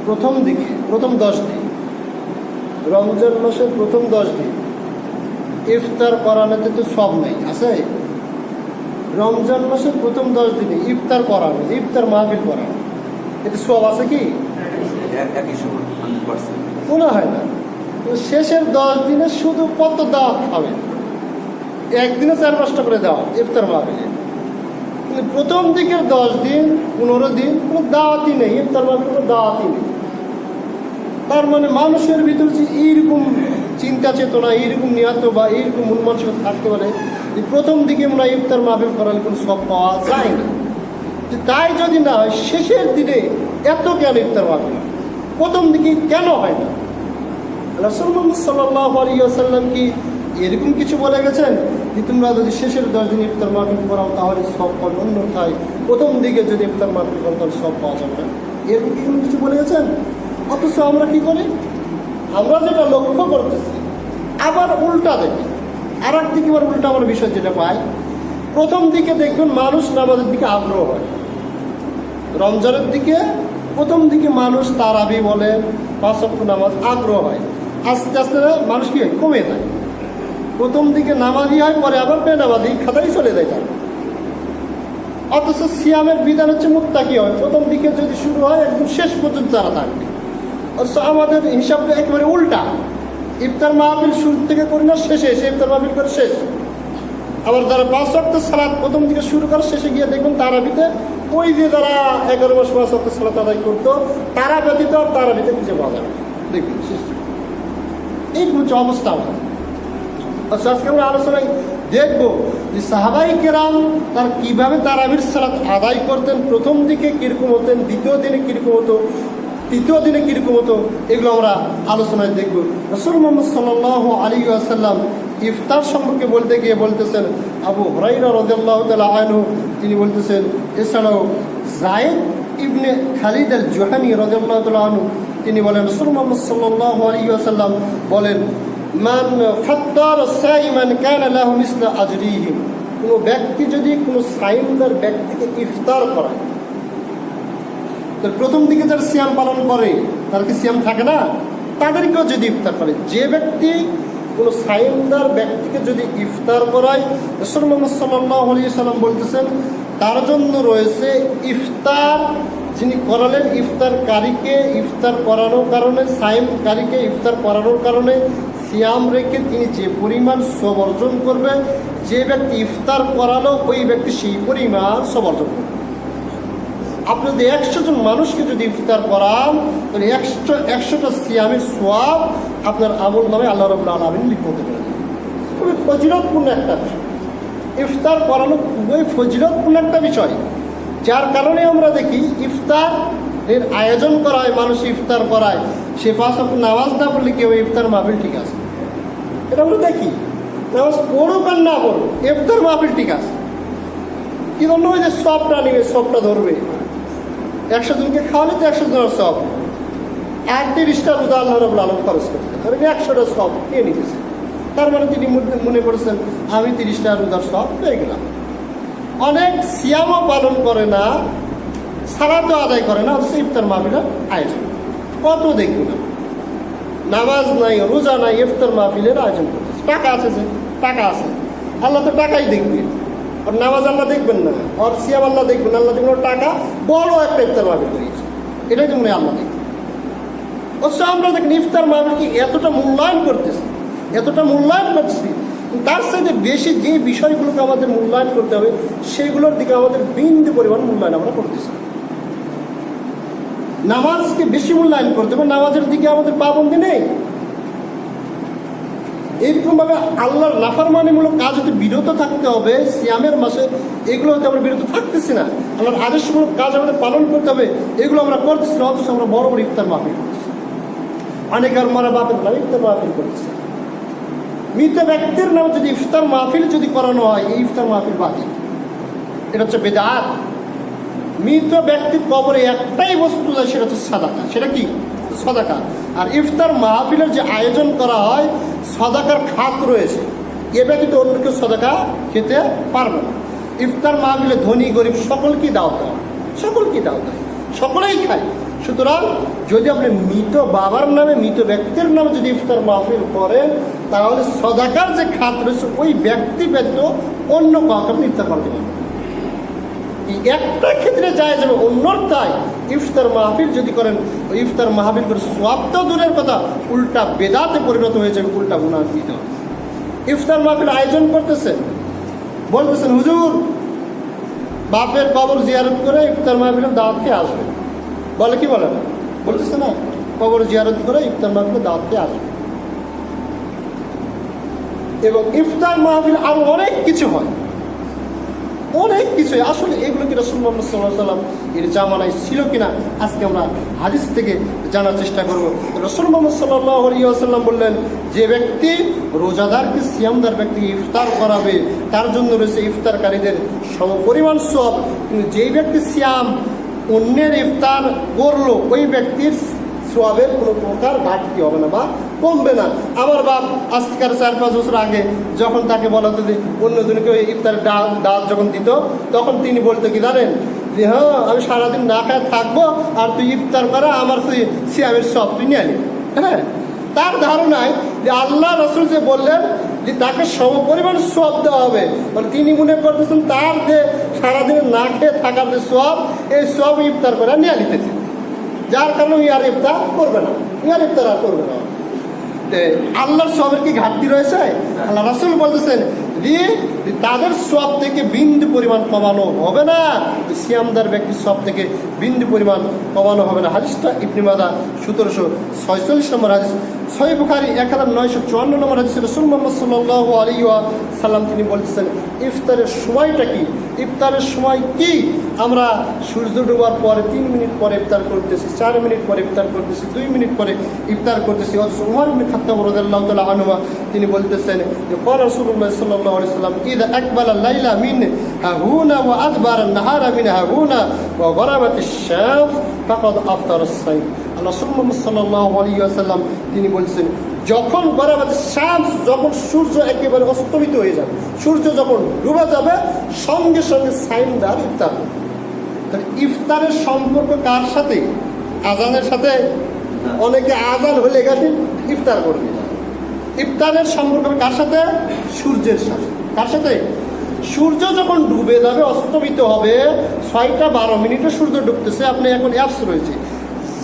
প্রথম দিকে, প্রথম 10 দিন, রমজান মাসের প্রথম 10 দিন ইফতার করানোতে তো সব নেই, আছে? রমজান মাসের প্রথম 10 দিনে ইফতার করানো, ইফতার মাহফিল করানো, এতে সব আছে কি? মনে হয় না। শেষের 10 দিনে শুধু কত দাওয়াত খাবে, একদিনে 4-5টা করে দেওয়া ইফতার মাহফিলে। কিন্তু প্রথম দিকের 10 দিন 15 দিন কোনো দাওয়াতই নেই, ইফতার মাহফিল কোনো দাওয়াতই নেই। তার মানে মানুষের ভিতরে যে এইরকম চিন্তা চেতনা, এইরকম নিহত বা এইরকম মন মানসিকতা থাকতে পারে যে প্রথম দিকে মনে হয় ইফতার মাহফিল করালে কোনো সব পাওয়া যায় না। তাই যদি না হয় শেষের দিনে এত কেন ইফতার মাহফিল, প্রথম দিকে কেন হয় না? রাসূল মুহাম্মদ সাল্লাল্লাহু আলাইহি ওয়াসাল্লাম কি এরকম কিছু বলে গেছেন যে তোমরা যদি শেষের 10 দিন ইফতার মাহফিল করাও তাহলে সব পাবে, অন্যথায় প্রথম দিকে যদি ইফতার মাহফিল করো তাহলে সব পাওয়া যাবে না? এরকম কি কোনো কিছু বলে গেছেন? অথচ আমরা কি করি, আমরা যেটা লক্ষ্য করতেছি আবার উল্টা দেখি। আর একদিকে আবার উল্টা আমরা বিষয় যেটা পাই, প্রথম দিকে দেখবেন মানুষ নামাজের দিকে আগ্রহ হয়, রমজানের দিকে প্রথম দিকে মানুষ তারাবি বলে 5 ওয়াক্ত নামাজ আগ্রহ হয়, আস্তে আস্তে মানুষ কি হয়, কমে যায়। প্রথম দিকে নামাজি হয়, পরে আবার বেনামাজি খাতাই চলে যায় তার। অথচ সিয়ামের বিধান হচ্ছে মুত্তাকি হয়, প্রথম দিকে যদি শুরু হয় একদম শেষ পর্যন্ত যারা থাকবে। অথচ আমাদের হিসাবটা একেবারে উল্টা, ইফতার মাহফিল শুরু থেকে করি না, শেষে এসে ইফতার মাহফিল করে শেষ। আবার যারা 5 ওয়াক্ত সালাত প্রথম দিকে শুরু করে শেষে গিয়ে দেখবেন তারাবিতে ওই যে যারা 11 মাস 5 ওয়াক্ত সালাত আদায় করতো তারা ব্যতীত আর তারাবিতে খুঁজে পাওয়া যাবে, দেখবেন শেষ। এই হচ্ছে অবস্থা আমার। আজকে আমরা আলোচনায় দেখবো যে সাহাবাই কেরাম তার কিভাবে তারাবির সালাত আদায় করতেন, প্রথম দিকে কিরকম হতেন, দ্বিতীয় দিনে কিরকম হতো, তৃতীয় দিনে কিরকম হতো, এগুলো আমরা আলোচনায় দেখবো। রাসূল মুহাম্মদ সাল্লাল্লাহু আলাইহি ওয়াসাল্লাম ইফতার সম্পর্কে বলতে গিয়ে বলতেছেন, আবু হুরায়রা রাদিয়াল্লাহু তাআলা আনহু তিনি বলতেছেন, এছাড়াও যায়েদ ইবনে খালিদ আল জুহানী রাদিয়াল্লাহু তাআলা আনহু তিনি বলেন, রাসূল মুহাম্মদ সাল্লাল্লাহু আলাইহি ওয়াসাল্লাম বলেন, মান ফাত্তার সাইমান কানা লাহু মিসলা আজরিহি, কোনো ব্যক্তি যদি কোনো সাইমদার ব্যক্তিকে ইফতার করায়, তো প্রথম দিকে যারা সিয়াম পালন করে তার কি সিয়াম থাকে না, তাদেরকেও যদি ইফতার করে, যে ব্যক্তি কোনো সাইমদার ব্যক্তিকে যদি ইফতার করায়, রাসূল মুহাম্মদ সাল্লাল্লাহু আলাইহি ওয়াসাল্লাম বলতেছেন তার জন্য রয়েছে ইফতার, যিনি করালেন ইফতারকারীকে ইফতার করানোর কারণে, সাইমকারীকে ইফতার করানোর কারণে সিয়াম রেখে তিনি যে পরিমাণ সব অর্জন করবে, যে ব্যক্তি ইফতার করালো ওই ব্যক্তি সেই পরিমাণ সব অর্জন করবে। আপনি যদি 100 জন মানুষকে যদি ইফতার করান তাহলে 100টা সিয়ামের সওয়াব আপনার আমল নামে আল্লাহ রাব্বুল আলামিন লিখতে পারেন। খুবই ফজিলতপূর্ণ একটা বিষয়, ইফতার করানো খুবই ফজিলতপূর্ণ একটা বিষয়। যার কারণে আমরা দেখি ইফতার এর আয়োজন করা হয়, মানুষ ইফতার করায়, সে 5 ওয়াক্ত নামাজ না পড়লে কেউ ইফতার মাহফিল ঠিক আছে, এটা আমরা দেখি। নামাজ পড়ুক আর না পড়ুক ইফতার মাহফিল ঠিক আছে, কি জন্য? ওই যে সবটা নিবে, সবটা ধরবে, 100 জনকে খাওয়ালে তো 100 জনের সব, আর 30টা রোজা আল্লাহ রাব্বুল আলামিন খরচ করতে, তাহলে 100টা সব নিয়ে নিতেছে। তার মানে তিনি মনে করেছেন আমি 30টা রোজার সব পেয়ে গেলাম। অনেক সিয়ামও পালন করে না, সালাতও আদায় করে না, অথচ ইফতার মাহফিলের আয়োজন কত দেখবে না, নামাজ নাই, রোজা নাই, ইফতার মাহফিলের আয়োজন করতেছে। টাকা আছে, যে টাকা আছে, আল্লাহ তো টাকাই দেখবে, আর নামাজ আল্লাহ দেখবেন না, আর সিয়াম আল্লাহ দেখবেন, আল্লাহ দেখবেন টাকা, বড় একটা ইফতার মাহফিল করিয়েছে, এটাই তো মনে হয় আল্লাহ দেখবেন। অথচ আমরা দেখেন ইফতার মাহফিলকে এতটা মূল্যায়ন করতেছি, এতটা মূল্যায়ন করতেছি, তার সাথে বেশি যে বিষয়গুলোকে আমাদের মূল্যায়ন করতে হবে সেগুলোর দিকে আমাদের বিন্দু পরিমাণ মূল্যায়ন আমরা করতেছি। নামাজকে বেশি মূল্যায়ন করতে হবে, নামাজের দিকে আমাদের পাবন্দি নেই। এইরকমভাবে আল্লাহর নাফরমানিমূলক কাজ হতে বিরত থাকতে হবে সিয়ামের মাসে, এগুলো হতে আমরা বিরত থাকতেছি না। আল্লাহর আদেশমূলক কাজ আমাদের পালন করতে হবে, এগুলো আমরা করতেছি না, অথচ আমরা বড় বড় ইফতার মাহফিল করতেছি। অনেকের মারা বাপের নামে ইফতার মাহফিল করতেছি। মৃত ব্যক্তির নামে যদি ইফতার মাহফিল যদি করানো হয়, এই ইফতার মাহফিল বাতিল, এটা হচ্ছে বেদাত। মৃত ব্যক্তির কবরে একটাই বস্তু যায়, সেটা হচ্ছে সাদাকা। সেটা কি? সাদাকা। আর ইফতার মাহফিলের যে আয়োজন করা হয়, সাদাকার খাত রয়েছে, এ ব্যতীত অন্য কেউ সাদাকা খেতে পারবে না। ইফতার মাহফিলে ধনী গরিব সকলকেই দাওয়াত দেওয়া, সকলকেই দাওয়াত দেয়, সকলেই খায়, সুতরাং যদি আপনি মৃত বাবার নামে, মৃত ব্যক্তির নামে যদি ইফতার মাহফিল করেন, তাহলে সদাকার যে খাত রয়েছে ওই ব্যক্তি ব্যতীত অন্য কাউকে আপনি ইফতার করতে পারবেন। একটা ক্ষেত্রে যায় যাবে, অন্যটাই ইফতার মাহফিল যদি করেন, ওই ইফতার মাহফিল করে সওয়াব তো দূরের কথা, উল্টা বেদাতে পরিণত হয়ে যাবে, উল্টা গুনাহ দিতে হবে। ইফতার মাহফিল আয়োজন করতেছেন, বলতেছেন হুজুর বাপের কবর জিয়ারত করে ইফতার মাহফিলের দাওয়াত খেয়ে আসবে, বলে কি বলে না? বলতেছে না, কবর জিয়ারত করে ইফতার মাহফিলের দাওয়াত খেয়ে আসবে। এবং ইফতার মাহফিল আরো অনেক কিছু হয়, অনেক কিছু। আসলে এগুলো কি রাসূল মুহাম্মদ সাল্লাল্লাহু আলাইহি ওয়াসাল্লাম এর জামানায় ছিল কিনা, আজকে আমরা হাদিস থেকে জানার চেষ্টা করব। রাসূল মুহাম্মদ সাল্লাল্লাহু আলাইহি ওয়াসাল্লাম বললেন, যে ব্যক্তি রোজাদারকে, সিয়ামদার ব্যক্তিকে ইফতার করাবে, তার জন্য রয়েছে ইফতারকারীদের সমপরিমাণ সওয়াব। কিন্তু যেই ব্যক্তি সিয়াম অন্যের ইফতার করলো, ওই ব্যক্তির সওয়াবের কোনো প্রকার ঘাটতি হবে না বা কমবে না। আমার বাপ আজকের 4-5 বছর আগে যখন তাকে বলা হতো যে অন্যজনকে ওই ইফতারের দাওয়াত যখন দিত, তখন তিনি বলতো কি জানেন, যে হ্যাঁ আমি সারাদিন না খায় থাকবো, আর তুই ইফতার করা আমার সিয়ামের সওয়াব তুই নিয়ে আনি। হ্যাঁ, তার ধারণায় যে আল্লাহ রাসূল যে বললেন যে তাকে সমপরিমাণ সওয়াব দেওয়া হবে, মানে তিনি মনে করতেছেন তার যে সারাদিনে না খেয়ে থাকার যে সওয়াব, এই সওয়াব ইফতার করে নিয়ে নিতেছে, যার কারণে ইয়ার ইফতার করবে না, ইয়ার ইফতার আর করবে না। আল্লাহর সওয়াবের কি ঘাটতি রয়েছে? আল্লাহ রাসূল বলতেছেন যে তাদের সওয়াব থেকে বিন্দু পরিমাণ কমানো হবে না, সিয়ামদার ব্যক্তির সওয়াব থেকে বিন্দু পরিমাণ কমানো হবে না। হাদিসটা ইবনে মাজাহ 1746 নম্বর হাদিস, সহিহ বুখারী 1954 নম্বর হাদিস। রাসূল মুহাম্মদ সাল্লাল্লাহু আলাইহি ওয়াসাল্লাম তিনি বলতেছেন, ইফতারের সময়টা কি? ইফতারের সময় কি? আমরা সূর্য ডোবার পরে 3 মিনিট পরে ইফতার করতেছি, 4 মিনিট পরে ইফতার করতেছি, 2 মিনিট পরে ইফতার করতেছি। অথচ উমর ইবনে খাত্তাব রাদিয়াল্লাহু তাআলা আনহু তিনি বলতেছেন যে ক্বালা রাসূলুল্লাহ সাল্লাল্লাহু আলাইহি ওয়াসাল্লাম, ইযা আকবালা আল-লাইলা মিন হাহুনা ওয়া আদবারা আন-নাহারা মিন হাহুনা ওয়া গরাবাতিশ শামস ফাকাদ আফতারা আস-সাইম। রাসূল মুহাম্মদ সাল্লাল্লাহু আলাইহি ওয়াসাল্লাম তিনি বলছেন, যখন গরাবাতিশ শামস, যখন সূর্য একেবারে অস্তমিত হয়ে যাবে, সূর্য যখন ডুবে যাবে, সঙ্গে সঙ্গে সাইমদার ইফতার। তাহলে ইফতারের সম্পর্ক কার সাথে? আজানের সাথে? অনেকে আজান হলে গেছে ইফতার করবে। ইফতারের সম্পর্ক কার সাথে? সূর্যের সাথে। কার সাথে? সূর্য যখন ডুবে যাবে, অস্তমিত হবে, 6:12 সূর্য ডুবতেছে, আপনি এখন অ্যাপস রয়েছে,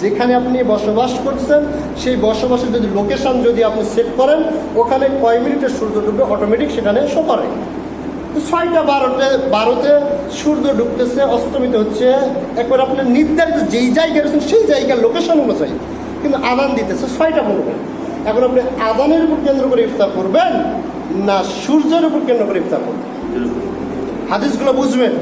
যেখানে আপনি বসবাস করছেন সেই বসবাসের যদি লোকেশন যদি আপনি সেট করেন, ওখানে কয় মিনিটে সূর্য ডুববে অটোমেটিক সেখানে শো করে। 6:12 সূর্য ডুবতেছে, অস্তমিত হচ্ছে, একবার আপনার নির্ধারিত যেই জায়গায় রয়েছেন সেই জায়গার লোকেশন অনুযায়ী কিন্তু আযান দিতেছে 6:15। এখন আপনি আযানের উপর কেন্দ্র করে ইফতার করবেন না সূর্যের উপর কেন্দ্র করে ইফতার করবেন? হাদিসগুলো বুঝবেন,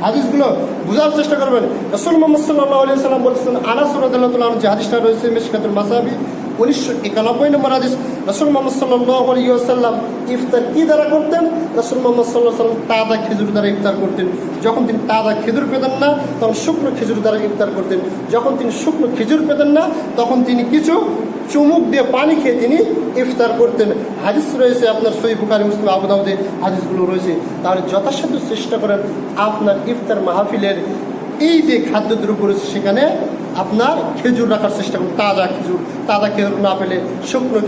হাদিসগুলো বোঝার চেষ্টা করবেন। রাসূল মুহাম্মদ সাল্লাল্লাহু আলাইহি ওয়াসাল্লাম বলেছেন, আনাস রাদিয়াল্লাহু তাআলা আনহু যে হাদিসটা রয়েছে মিশকাতুল মাসাবি 1991 নম্বর হাদিস, রাসূল মুহাম্মদ সাল্লাল্লাহু আলাইহি ওয়াসাল্লাম ইফতার কি দ্বারা করতেন? রাসূল মুহাম্মদ সাল্লাল্লাহু আলাইহি ওয়াসাল্লাম তাজা খেজুর দ্বারা ইফতার করতেন। যখন তিনি তাজা খেজুর পেতেন না, তখন শুকনো খেজুর দ্বারা ইফতার করতেন। যখন তিনি শুকনো খেজুর পেতেন না, তখন তিনি কিছু চুমুক দিয়ে পানি খেয়ে তিনি ইফতার করতেন। হাদিস রয়েছে আপনার সহিহ বুখারী, মুসলিম, আবু দাউদে হাদিসগুলো রয়েছে। তাহলে যথাসাধ্য চেষ্টা করেন আপনার ইফতার মাহফিলের এই যে খাদ্যদ্রব্য রয়েছে সেখানে আপনার খেজুর রাখার চেষ্টা করুন। তাজা খেজুর না পেলে শুকনো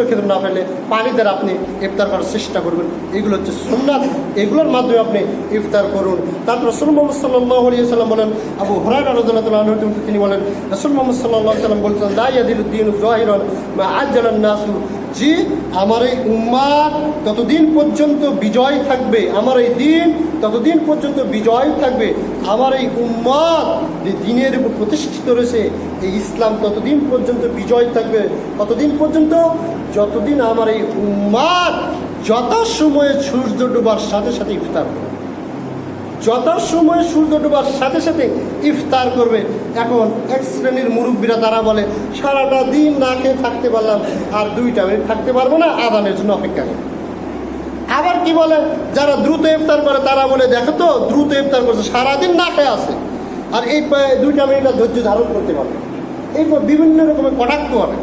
খেজুর না পেলে পানি দ্বারা আপনি ইফতার করার চেষ্টা করবেন। এগুলো হচ্ছে সুন্নাত, এগুলোর মাধ্যমে আপনি ইফতার করুন। তারপর রাসূল মুহাম্মদ সাল্লাল্লাহু আলাইহি ওয়াসাল্লাম বলেন, আবু হুরায়রা রাদিয়াল্লাহু আনহু তিনি বলেন, রাসূল মুহাম্মদ সাল্লাল্লাহু আলাইহি ওয়াসাল্লাম বলেছেন, লা ইয়াদিলুদ দীনু যাহিরান মা আজ্জালান নাসু, জি আমার এই উম্মাত ততদিন পর্যন্ত বিজয় থাকবে, আমার এই দিন ততদিন পর্যন্ত বিজয় থাকবে, আমার এই উম্মাত যে দিনের উপর প্রতিষ্ঠিত রয়েছে, এই ইসলাম ততদিন পর্যন্ত বিজয় থাকবে। কতদিন পর্যন্ত? যতদিন আমার এই উম্মাত যথাসময়ে সূর্য ডোবার সাথে সাথে ইফতার করবে, যথাসময়ে সূর্য ডোবার সাথে সাথে ইফতার করবে। এখন এক শ্রেণীর মুরব্বীরা তারা বলে, সারাটা দিন না খেয়ে থাকতে পারলাম, আর 2 মিনিট থাকতে পারবো না, আযানের জন্য অপেক্ষা করে। আবার কি বলে, যারা দ্রুত ইফতার করে তারা বলে, দেখো তো দ্রুত ইফতার করছে, সারাদিন না খেয়ে আছে, আর এই 2 মিনিট ধৈর্য ধারণ করতে পারবে। এরপর বিভিন্ন রকমের কটাক্ষ করে,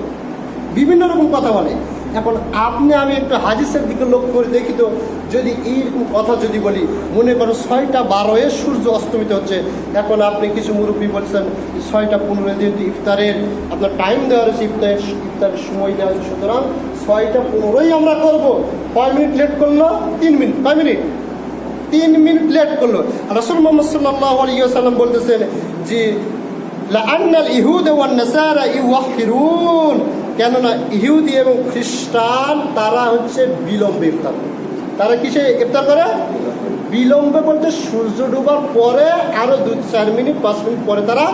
বিভিন্ন রকম কথা বলে। এখন আপনি আমি একটু হাদিসের দিকে লক্ষ্য করে দেখি তো, যদি এইরকম কথা যদি বলি, মনে করো 6:12 সূর্য অস্তমিত হচ্ছে, এখন আপনি কিছু মুরব্বী বলছেন 6:15 যেহেতু ইফতারের আপনার টাইম দেওয়া রয়েছে, ইফতারের সময় দেওয়া হয়েছে, সুতরাং 6:15 আমরা করবো। কয় মিনিট লেট করলো? 3 মিনিট। কয় মিনিট? 3 মিনিট লেট করলো। রাসূল মুহাম্মদ সাল্লাল্লাহু আলাইহি ওয়াসাল্লাম বলতেছেন যে লাআন্নাল ইহুদ ওয়ান নাসারা ইউআখিরুন, কেননা ইহুদি এবং খ্রিস্টান তারা হচ্ছে বিলম্বে ইফতার করে। তারা কিসে ইফতার করে? বিলম্বে বলতে সূর্য ডুবার পরে আরো 2-4 মিনিট 5 মিনিট পরে তারা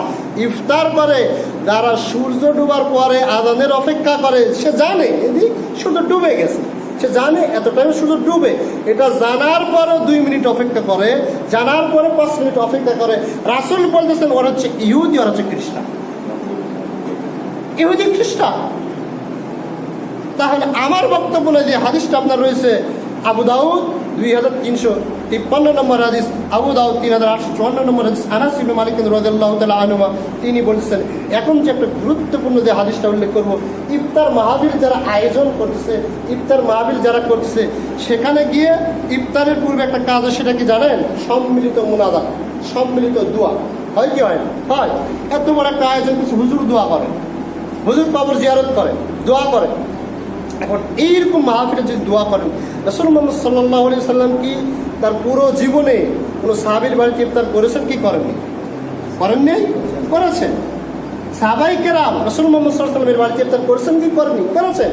ইফতার করে। যারা সূর্য ডুবার পরে আজানের অপেক্ষা করে, সে জানে এদিক সূর্য ডুবে গেছে, সে জানে এত টাইমে সূর্য ডুবে, এটা জানার পরে 2 মিনিট অপেক্ষা করে, জানার পরে 5 মিনিট অপেক্ষা করে। রাসূল বলতেছেন ওরা হচ্ছে ইহুদি, ওরা হচ্ছে খ্রিস্টান। ইহুদি খ্রিস্টান। তাহলে আমার বক্তব্য নয় যে হাদিসটা আপনার রয়েছে আবু দাউদ 2353 নম্বর হাদিস, আবু দাউদ 3854 নম্বর হাদিস, আনাস ইবনে মালিক রাদিয়াল্লাহু তাআলা আনহু তিনি বলেছেন। এখন যে একটা গুরুত্বপূর্ণ যে হাদিসটা উল্লেখ করব, ইফতার মাহফিল যারা আয়োজন করতেছে, ইফতার মাহফিল যারা করতেছে, সেখানে গিয়ে ইফতারের পূর্বে একটা কাজ আছে, সেটা কি জানেন? সম্মিলিত মুনাজাত, সম্মিলিত দোয়া। হয় কি হয়? হয়। এত বড় একটা আয়োজন, কিছু হুজুর দোয়া করেন, হুজুর কবর জিয়ারত করেন, দোয়া করেন। এখন এইরকম মাহফিলে যদি দোয়া করেন, রাসূল মুহাম্মদ সাল্লাল্লাহু আলাইহি ওয়াসাল্লাম কি তার পুরো জীবনে কোনো সাহাবীর বাড়িতে ইফতার করেছেন কি করেননি? করেননি? করেছেন। সাহাবায়ে কেরাম রাসূল মুহাম্মদ সাল্লাল্লাহু আলাইহি ওয়াসাল্লামের বাড়িতে ইফতার করেছেন কি করেননি? করেছেন।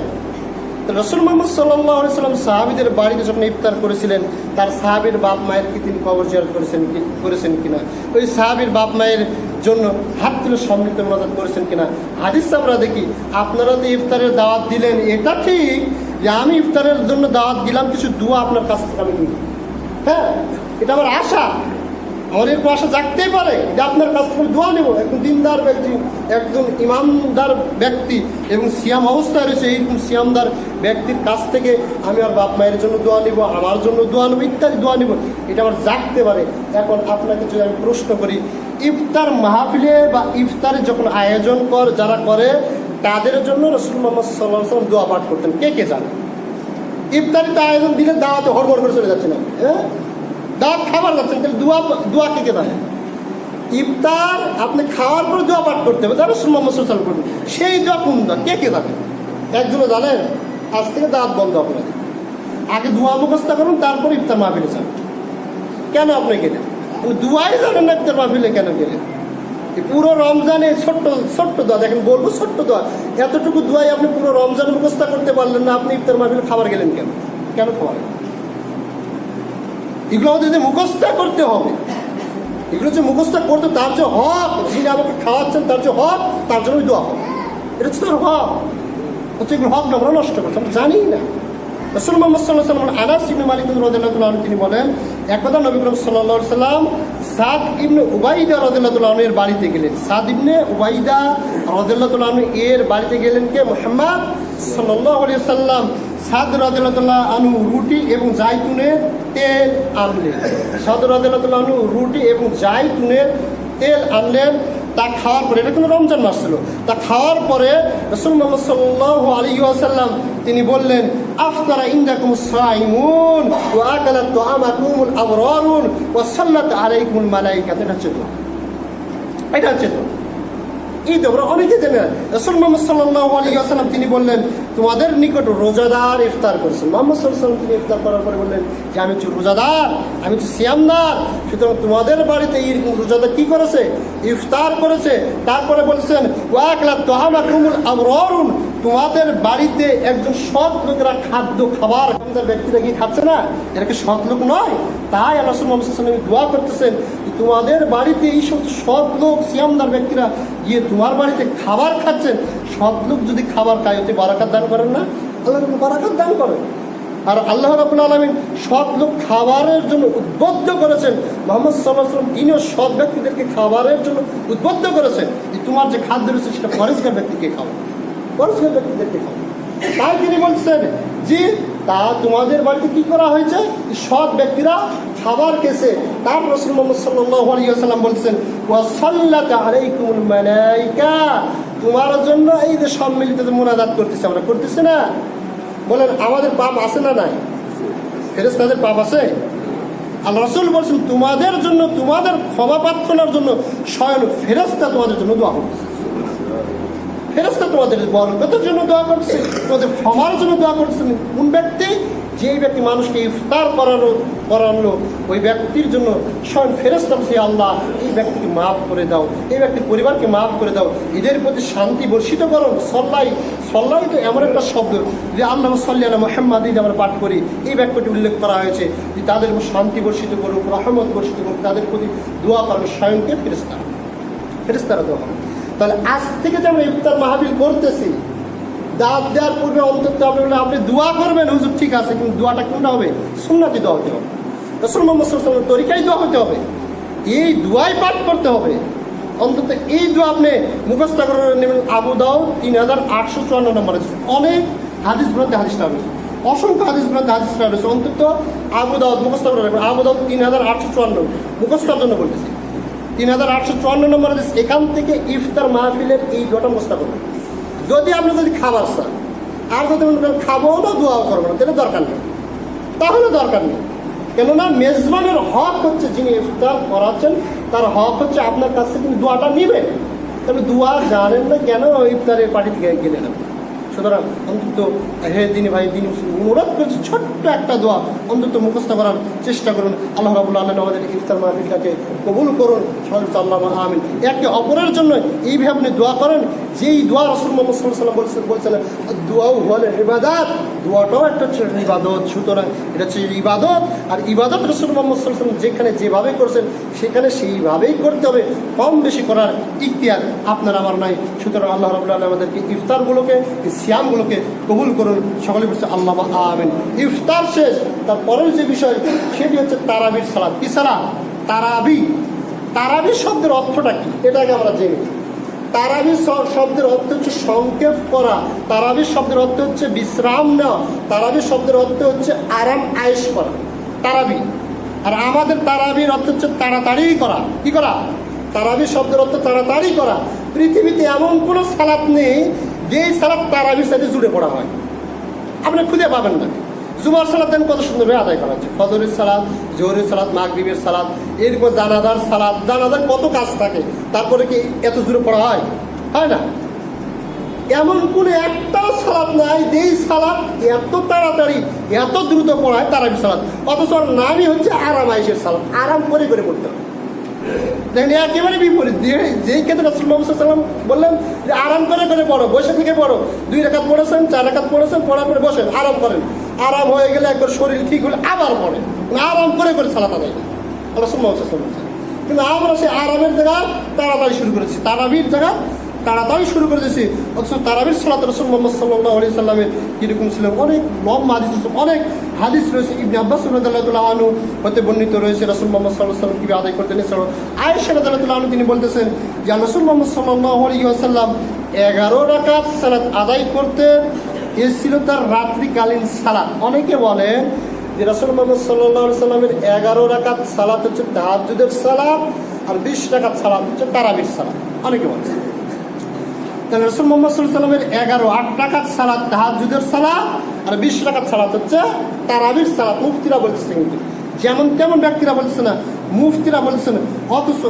তো রাসূল মুহাম্মদ সাল্লাল্লাহু আলাইহি ওয়াসাল্লাম সাহাবীদের বাড়িতে যখন ইফতার করেছিলেন, তার সাহাবীর বাপ মায়ের কি তিনি কবর জিয়ারত করেছেন কিনা, ওই সাহাবীর বাপ মায়ের জন্য হাত তুলে সম্মিলিত মুনাজাত করেছেন কিনা? হাদিস আমরা দেখি, আপনারা তো ইফতারের দাওয়াত দিলেন, এটা ঠিক যে আমি ইফতারের জন্য দাওয়াত দিলাম, কিছু দোয়া আপনার কাছ থেকে আমি নিই, হ্যাঁ, এটা আমার আশা, আমার এরকম আশা জাগতেই পারে যে আপনার কাছ থেকে দোয়া নেব। একজন দিনদার ব্যক্তি, একজন ইমানদার ব্যক্তি এবং সিয়াম অবস্থায় রয়েছে, এইরকম সিয়ামদার ব্যক্তির কাছ থেকে আমি আর বাপ মায়ের জন্য দোয়া নিব, আমার জন্য দোয়া নেব, ইত্যাদি দোয়া নিব, এটা আমার জাগতে পারে। এখন আপনাকে যদি আমি প্রশ্ন করি, ইফতার মাহফিলে বা ইফতারে যখন আয়োজন যারা করে, তাদের জন্য রাসূল মুহাম্মদ সাল্লাল্লাহু আলাইহি ওয়াসাল্লাম দোয়া পাঠ করতেন। কে কে জানে? ইফতারিতে আয়োজন দিলে দাওয়াতে হড়বড় করে চলে যাচ্ছে না, হ্যাঁ, দাওয়াত খাবার যাচ্ছেন, তাহলে দোয়া কে কে জানে? ইফতার আপনি খাওয়ার পরে দোয়া পাঠ করতে হবে, তারা রাসূল মুহাম্মদ সাল্লাল্লাহু আলাইহি ওয়াসাল্লাম করতেন। সেই দোয়া কোন দোয়া? কে কে জানে? একজনও জানেন? আজ থেকে দাওয়াত বন্ধ আপনাদের। আগে দোয়া মুখস্থ করুন, তারপর ইফতার মাহফিলে যান। কেন আপনি গেলেন? দোয়াই জানেন না, ইফতার মাহফিলে কেন গেলেন? পুরো রমজানে ছোট্ট ছোট্ট দোয়া, দেখেন বলবো ছোট্ট দোয়া, এতটুকু দোয়াই আপনি পুরো রমজান মুখস্থ করতে পারলেন না, আপনি ইফতার মাহফিলে খাবার গেলেন কেন? কেন খাবার? এগুলো আমাদের যে মুখস্থ করতে হবে, এগুলো যে মুখস্থ করতে, তার যে হক, যিনি আমাকে খাওয়াচ্ছেন তার যে হক, তার জন্যই দোয়া হবে। এটা হচ্ছে তার হক, হচ্ছে এগুলো হক না, আমরা নষ্ট করছি, আমরা জানি না। রাসূল মুহাম্মদ সাল্লাল্লাহু আলাইহি ওয়াসাল্লাম, আনাস ইবনে মালিক রাদিয়াল্লাহু আনহু তিনি বলেন, একদা নবী করিম সাল্লাল্লাহু আলাইহি ওয়াসাল্লাম সাদ ইবনে উবাইদা রাদিয়াল্লাহু আনহু এর বাড়িতে গেলেন। সাদ ইবনে উবাইদা রাদিয়াল্লাহু আনহু এর বাড়িতে গেলেন কে? মুহাম্মদ সাল্লাল্লাহু আলাইহি ওয়াসাল্লাম। সাদ রাদিয়াল্লাহু আনহু রুটি এবং জাইতুনের তেল আনলেন। সাদ রাদিয়াল্লাহু আনহু রুটি এবং জাইতুনের তেল আনলেন। তা খাওয়ার পরে, এটা কিন্তু রমজান মাস ছিল, তা খাওয়ার পরে রাসূল মুহাম্মদ সাল্লাল্লাহু আলাইহি ওয়াসাল্লাম তিনি বললেন, আফতারা ইনদাকুমুস সাইমুন ওয়া আকালাত তুআমাকুমুল আবরারুন ওয়া সাল্লাত আলাইকুমুল মালায়েকা। এটা হচ্ছে তো, এটা হচ্ছে তো এই তো আমরা অনেকে জেনে। রাসূল মুহাম্মদ সাল্লাল্লাহু আলাইহি ওয়াসাল্লাম তিনি বললেন, তোমাদের নিকট রোজাদার ইফতার করেছেন। মুহাম্মদ সাল্লাল্লাহু আলাইহি ওয়াসাল্লাম তিনি ইফতার করার পরে বললেন যে আমি হচ্ছে রোজাদার, আমি হচ্ছে সিয়ামদার, সুতরাং তোমাদের বাড়িতে এইরকম রোজাদার কি করেছে? ইফতার করেছে। তারপরে বলছেন ওয়া আকালাত তুআমাকুমুল আবরারুন, তোমাদের বাড়িতে একজন সৎ লোকেরা খাবার ব্যক্তিরা কি খাচ্ছে না, এরা কি সৎ লোক নয়? তাই রাসূল মুহাম্মদ সাল্লাল্লাহু আলাইহি ওয়াসাল্লাম দোয়া করতেছেন, তোমাদের বাড়িতে এই সমস্ত সৎ লোক সিয়ামদার ব্যক্তিরা গিয়ে তোমার বাড়িতে খাবার খাচ্ছেন। সৎ লোক যদি খাবার খায়, ওতে বারাকাত দান করেন না? আল্লাহ বারাকাত দান করেন। আর আল্লাহ রাব্বুল আলামিন সৎ লোক খাবারের জন্য উদ্বুদ্ধ করেছেন। মুহাম্মদ সাল্লাল্লাহু আলাইহি ওয়াসাল্লাম তিনিও সৎ ব্যক্তিদেরকে খাবারের জন্য উদ্বুদ্ধ করেছেন যে তোমার যে খাদ্য রয়েছে সেটা পরিষ্কার ব্যক্তিকে খাও, পরিষ্কার ব্যক্তিদেরকে খাও। তাই তিনি বলছেন যে তা তোমাদের বাড়িতে কি করা হয়েছে? সৎ ব্যক্তিরা খাবার খেয়েছে। তার রাসূল মুহাম্মদ সাল্লাল্লাহু আলাইহি ওয়াসাল্লাম বলছেন ওয়া সাল্লাত আলাইকুমুল মালায়েকা, তোমার জন্য এই যে সম্মিলিত মুনাজাত করতেছে, আমরা করতেছি না, বলেন আমাদের পাপ আছে না নাই? ফেরেশতাদের পাপ আছে? আল্লাহ রাসূল বলছেন তোমাদের জন্য, তোমাদের ক্ষমা প্রার্থনার জন্য স্বয়ং ফেরেশতা তোমাদের জন্য দোয়া করতেছে। ফেরেশতা তোমাদের বরকতের জন্য দোয়া করছে, তোমাদের ক্ষমার জন্য দোয়া করছেন। কোন ব্যক্তি? যেই ব্যক্তি মানুষকে ইফতার করানো ওই ব্যক্তির জন্য স্বয়ং ফেরেশতা বলছে আল্লাহ এই ব্যক্তিকে মাফ করে দাও, এই ব্যক্তির পরিবারকে মাফ করে দাও, এদের প্রতি শান্তি বর্ষিত করো। সল্লাই তো এমন একটা শব্দ যে আল্লাহ সাল্লি আলা মুহাম্মাদ আমরা পাঠ করি, এই বাক্যটি উল্লেখ করা হয়েছে যে তাদের উপর শান্তি বর্ষিত করুক, রহমত বর্ষিত করুক, তাদের প্রতি দোয়া করবে স্বয়ংকে ফেরেশতারা দোয়া করবে। তাহলে আজ থেকে যে আমরা ইফতার মাহফিল করতেছি, দাঁত দেওয়ার পূর্বে অন্তত আপনি দোয়া করবেন, হুজুর ঠিক আছে, কিন্তু দোয়াটা কোনটা হবে? সুন্নতি দোয়া হতে হবে, রাসূল মুহাম্মদ সাল্লাল্লাহু আলাইহি ওয়াসাল্লামের তরিকায় দোয়া হতে হবে, এই দোয়াই পাঠ করতে হবে। অন্তত এই দোয়া আপনি মুখস্থ করে নেবেন। আবু দাউদ 3854 নম্বরে অনেক হাদিস গ্রন্থে হাদিসটা রয়েছে, অসংখ্য হাদিস গ্রন্থে হাদিসটা রয়েছে। অন্তত আবু দাউদ মুখস্থ করে রাখবেন। আবু দাউদ 3854 মুখস্থর জন্য বলতেছি, 3854 নম্বর হাদিস। এখান থেকে ইফতার মাহফিলের এই দোয়াটা মুখস্থ করবেন। যদি আপনি খাবার চান, আর যদি খাবো না দোয়াও করবো না, তাহলে দরকার নেই, কেননা মেজবানের হক হচ্ছে, যিনি ইফতার করাচ্ছেন তার হক হচ্ছে আপনার কাছ থেকে দোয়াটা নিবেন। তবে দোয়া জানেন না কেন ইফতারের পার্টি থেকে গেলেন? সুতরাং অন্তত হে দিনী ভাই, দিনী অনুরোধ করছি ছোট্ট একটা দোয়া অন্তত মুখস্থ করার চেষ্টা করুন। আল্লাহ রাব্বুল আলামিন আমাদের ইফতার মাহফিলটাকে কবুল করুন। আল্লাহুম্মা আমিন। একে অপরের জন্য এইভাবে আপনি দোয়া করেন, যেই দোয়া রাসূল মুহাম্মদ সাল্লাল্লাহু আলাইহি ওয়াসাল্লাম বলছেন দোয়াও হল ইবাদত, দোয়াটাও একটা হচ্ছে ইবাদত। সুতরাং এটা হচ্ছে ইবাদত, আর ইবাদত রাসূল মুহাম্মদ সাল্লাল্লাহু আলাইহি ওয়াসাল্লাম যেখানে যেভাবে করছেন সেখানে সেইভাবেই করতে হবে, কম বেশি করার ইখতিয়ার আপনার আমার নাই। সুতরাং আল্লাহ রাব্বুল আলামিন আমাদেরকে ইফতারগুলোকে, সিয়ামগুলোকে কবুল করুন। সকলে বলছে আল্লাহুম্মা আমিন। ইফতার শেষ, তারপরের যে বিষয় সেটি হচ্ছে তারাবির সালাত। কি সালাত? তারাবি শব্দের অর্থটা কি এটাকে আমরা জেনে। তারাবি শব্দের অর্থ হচ্ছে সংক্ষেপ করা, তারাবি শব্দের অর্থ হচ্ছে বিশ্রাম নেওয়া, তারাবি শব্দের অর্থ হচ্ছে আরাম আয়েশ করা, তারাবি। আর আমাদের তারাবির অর্থ হচ্ছে তাড়াতাড়ি করা। কি করা? তারাবি শব্দের অর্থ তাড়াতাড়ি করা। পৃথিবীতে এমন কোনো সালাত নেই যেই সালাত তারাবির সাথে জুড়ে পড়া হয়, আপনি খুঁজে পাবেন না। জুমার সালাত দেন কত সুন্দরভাবে আদায় করা হচ্ছে, ফজরের সালাত, জোহরের সালাত, মাগরিবের সালাত, এরপর জানাজার সালাত, জানাজার কত কাজ থাকে, তারপরে কি এত জুড়ে পড়া হয়? হয় না। এমন কোনো একটাও সালাত নাই যেই সালাত এত তাড়াতাড়ি এত দ্রুত পড়ায় তারাবি সালাত, অথচ নামই হচ্ছে আরাম আয়েশের সালাত, আরাম করে পড়তে হবে। দেখেন একেবারে বিপরীত। যেই ক্ষেত্রে রাসূল মুহাম্মদ সাল্লাল্লাহু আলাইহি ওয়াসাল্লাম বললেন যে আরাম করে পড়ো, বসে থেকে পড়ো, 2 রাকাত পড়েছেন, 4 রাকাত পড়েছেন, পড়ার পরে বসেন, আরাম করেন, আরাম হয়ে গেলে একবার শরীর ঠিক হলে আবার পড়েন, আরাম করে সালাত আদায় করেন রাসূল মুহাম্মদ সাল্লাল্লাহু আলাইহি ওয়াসাল্লাম। কিন্তু আমরা সেই আরামের জায়গা তাড়াতাড়ি শুরু করেছি, তারাবির জায়গা তাড়াতাড়ি শুরু করে দিয়েছি। অথচ তারাবির সালাত রাসূল মুহাম্মদ সাল্লাল্লাহু আলাইহি ওয়াসাল্লামের কীরকম ছিল অনেক লম্বা হাদিস রয়েছে, অনেক হাদিস রয়েছে। ইবনে আব্বাস রাদিয়াল্লাহু আনহু হতে বর্ণিত রয়েছে রাসূল মুহাম্মদ সাল্লাল্লাহু আলাইহি ওয়াসাল্লাম কীভাবে আদায় করতেন। এছাড়াও আয়েশা রাদিয়াল্লাহু আনহা তিনি বলতেছেন যে রাসূল মুহাম্মদ সাল্লাল্লাহু আলাইহি ওয়াসাল্লাম 11 রাকাত সালাত আদায় করতেন, এ ছিল তার রাত্রিকালীন সালাত। অনেকে বলেন যে রাসূল মুহাম্মদ সাল্লাল্লাহু আলাইহি ওয়াসাল্লামের 11 রাকাত সালাত হচ্ছে তাহাজ্জুদের সালাত, আর 20 রাকাত সালাত হচ্ছে তারাবির সালাত। অনেকে বলেন তাহলে রাসূল মুহাম্মদ সাল্লাল্লাহু আলাইহি ওয়াসাল্লামের 8 রাকাত সালাত তাহাজ্জুদের সালাত, আর 20 রাকাত সালাত হচ্ছে তারাবির সালাত। মুফতিরা বলতেছে, কিন্তু যেমন তেমন ব্যক্তিরা বলতেছে না, মুফতিরা বলতেছেন। অথচ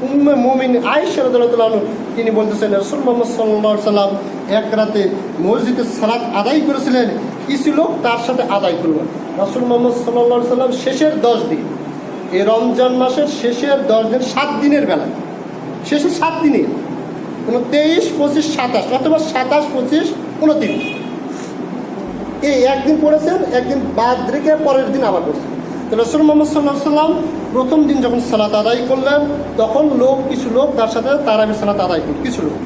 উম্মে মুমিন আয়েশা রাদিয়াল্লাহু আনহা তিনি বলতেছেন রাসূল মুহাম্মদ সাল্লাল্লাহু আলাইহি ওয়াসাল্লাম এক রাতে মসজিদে সালাত আদায় করেছিলেন, কিছু লোক তার সাথে আদায় করল। রাসূল মুহাম্মদ সাল্লাল্লাহু আলাইহি ওয়াসাল্লাম শেষের 10 দিন, এই রমজান মাসের শেষের 10 দিন, 7 দিনের বেলা, শেষের 7 দিনের 23, 25, 27 অথবা 27, 25, 29 এই একদিন পড়েছেন, একদিন বাদ রেখে পরের দিন আবার পড়ছেন। তো রাসূল মুহাম্মদ সাল্লাল্লাহু আলাইহি ওয়াসাল্লাম প্রথম দিন যখন সালাত আদায় করলেন তখন কিছু লোক তার সাথে তারাবি সালাত আদায় করল, কিছু লোক।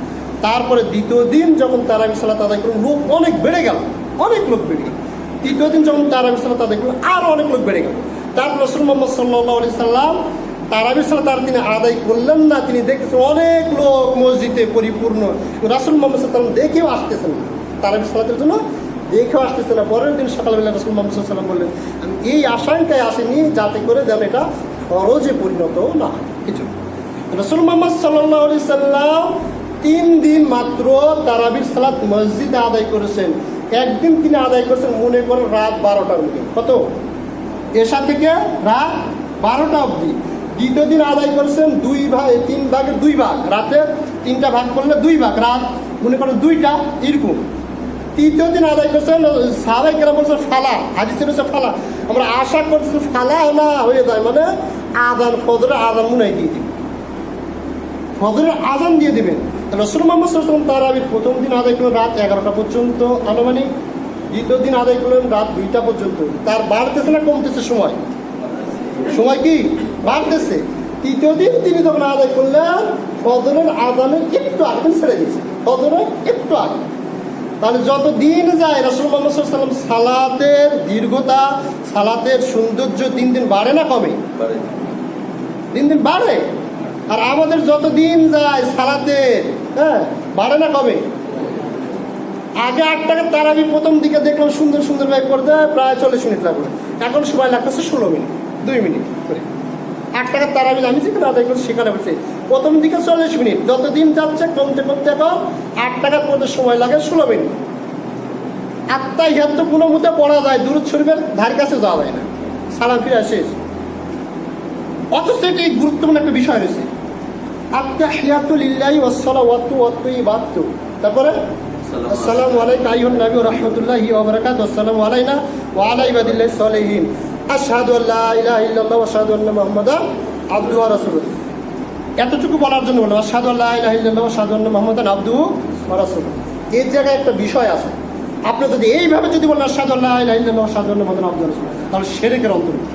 তারপরে দ্বিতীয় দিন যখন তারাবি সালাত আদায় করলেন লোক অনেক বেড়ে গেল, অনেক লোক বেড়ে গেল। তৃতীয় দিন যখন তারাবি সালাত আদায় করলেন আরও অনেক লোক বেড়ে গেল। তারপর রাসূল মুহাম্মদ সাল্লাল্লাহু আলাইহি ওয়াসাল্লাম তারাবির সালাত আর তিনি আদায় করলেন না, তিনি দেখতেছেন অনেক লোক মসজিদে পরিপূর্ণ। রাসূল মুহাম্মদ সাল্লাল্লাহু আলাইহি ওয়াসাল্লাম দেখেও আসতেছেন না, তারাবির সালাতের জন্য দেখেও আসতেছে না। পরের দিন সকালবেলা রাসূল মুহাম্মদ সাল্লাল্লাহু আলাইহি ওয়াসাল্লাম বললেন আমি এই আশঙ্কায় আসেনি যাতে করে যেন এটা ফরজে পরিণত না কিছু। রাসূল মুহাম্মদ সাল্লাল্লাহু আলাইহি ওয়াসাল্লাম 3 দিন মাত্র তারাবির সালাত মসজিদে আদায় করেছেন, একদিন তিনি আদায় করছেন মনে করেন রাত 12টার মধ্যে, কত এশা থেকে রাত 12টা অবধি। দ্বিতীয় দিন আদায় করছেন 3 ভাগের 2 ভাগ, রাতে 3টা ভাগ করলে 2 ভাগ, রাত মনে করেন 2টা, এরকম। তৃতীয় দিন আদায় করছেন সাহাবায়ে কেরাম বলছেন ফালা, হাদিসে রয়েছে ফালা। আমরা আশা করছি ফালা না হয়ে যায়, মানে আজান, ফজরের আজান মনে হয় দিয়ে দিবেন, ফজরের আজান দিয়ে দিবেন। রাসূল মুহাম্মদ সাল্লাল্লাহু আলাইহি ওয়াসাল্লাম তারাবির প্রথম দিন আদায় করলেন রাত 11টা পর্যন্ত আনুমানিক, দ্বিতীয় দিন আদায় করলেন রাত 2টা পর্যন্ত। তার বাড়তেছে না কমতেছে সময়? সময় কি বাড়তেছে। তৃতীয় দিন তিনি যখন আদায় করলেন ফজরের আজানের একটু আগে ছেড়ে দিয়েছে, ফজরের একটু আগে। তাহলে যত দিন যায় রাসূল মুহাম্মদ সাল্লাল্লাহু আলাইহি ওয়াসাল্লাম সালাতের দীর্ঘতা, সালাতের সৌন্দর্য দিন দিন বাড়ে না কমে? দিন দিন বাড়ে। আর আমাদের যত দিন যায় সালাতের, হ্যাঁ, বাড়ে না কমে? আগে 8 টাকার তারাবি প্রথম দিকে দেখলাম সুন্দর সুন্দর ভাবে করতে প্রায় 40 মিনিট লাগবে, এখন সময় লাগতেছে 16 মিনিট, 2 মিনিট করে। 8 টাকার তারাবি আমি যেখানে আদায় করছি সেখানে বলছি প্রথম দিকে 40 মিনিট, যত দিন যাচ্ছে কমতে কমতে এখন 8 টাকার মধ্যে সময় লাগে 16 মিনিট। আত্মাহিয়াত কোনো মতে পড়া যায়, দুরূদ শরীফের ধার কাছে যাওয়া যায় না, সালাম ফিরে শেষ। অথচ এটি গুরুত্বপূর্ণ একটা বিষয় রয়েছে, আত্তাহিয়াতু লিল্লাহি ওয়াস সালাওয়াতু ওয়াত তাইয়্যিবাতু। তারপরে আসসালামু আলাইকা আইয়ুহান নবী ওয়া রাহমাতুল্লাহি ওয়া বারাকাতুহু, আসসালামু আলাইনা ওয়া আলা ইবাদিল্লাহিস সালিহিন, আশহাদু আল্লা ইলাহা ইল্লাল্লাহ ওয়া আশহাদু আন্না মুহাম্মাদান আবদুহু ওয়া রাসূলুহু। এতটুকু বলার জন্য বললাম আশহাদু আল্লা ইলাহা ইল্লাল্লাহ ওয়া আশহাদু আন্না মুহাম্মাদান আবদুহু ওয়া রাসূলুহু। এই জায়গায় একটা বিষয় আছে, আপনি যদি এইভাবে যদি বলেন আশহাদু আল্লা ইলাহা ইল্লাল্লাহ ওয়া আশহাদু আন্না মুহাম্মাদান আবদুহু ওয়া রাসূলুহু, তাহলে শিরকের অন্তর্ভুক্ত।